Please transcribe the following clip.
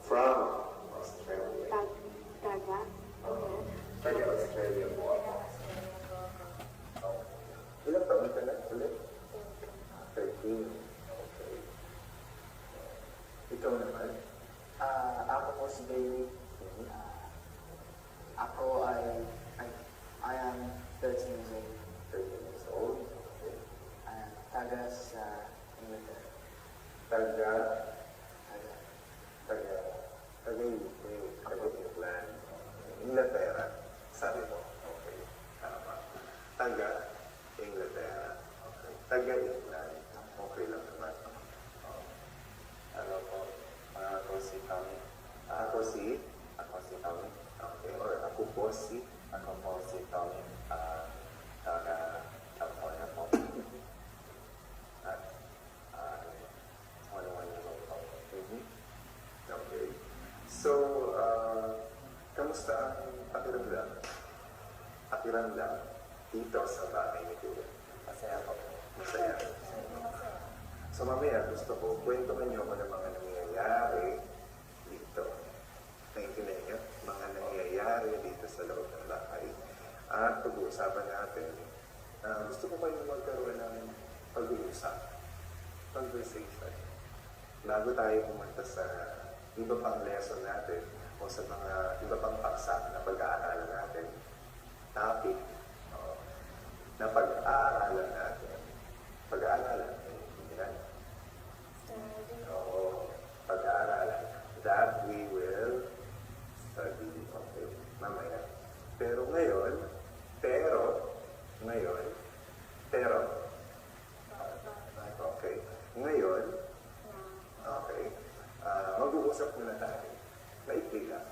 From Australia. Taga. Taga Australia po ako. Ilang taon ka na ulit? 13. Okay. Ikaw naman? Ako po si Bailey. Ako I am 13 years old. 13 years old. Okay. Taga sa Inglaterra. Taga Taga. Taga UK, taga England, Inglaterra, sabi mo. Okay, tama. Taga Inglaterra. Okay. Taga England. Okay lang naman. Ano po, ako si Tommy. Ako si, Tommy. okay, or ako po si, Ako po si Tommy. Taga California po. At 21 years old po. mhm. Okay. So, kamusta ang pakiramdam dito sa bahay ni Kuya? Masaya po. Masaya. So mamaya gusto ko, kwentuhan niyo ako ng mga nangyayari dito. Naintindihan niyo? Mga nangyayari dito sa loob ng bahay. At pag-uusapan natin, gusto ko kayo magkaroon ng pag-uusap, conversation. Bago tayo pumunta sa iba pang lesson natin o sa mga iba pang paksa na pag-aaralan natin, topic na pag-aaralan natin. Pag-aaralan, yan. Oo, pag-aaralan. That we will study. Okay, mamaya. Pero ngayon, okay. Ngayon, okay. Mag-uusap muna tayo. Maikli lang.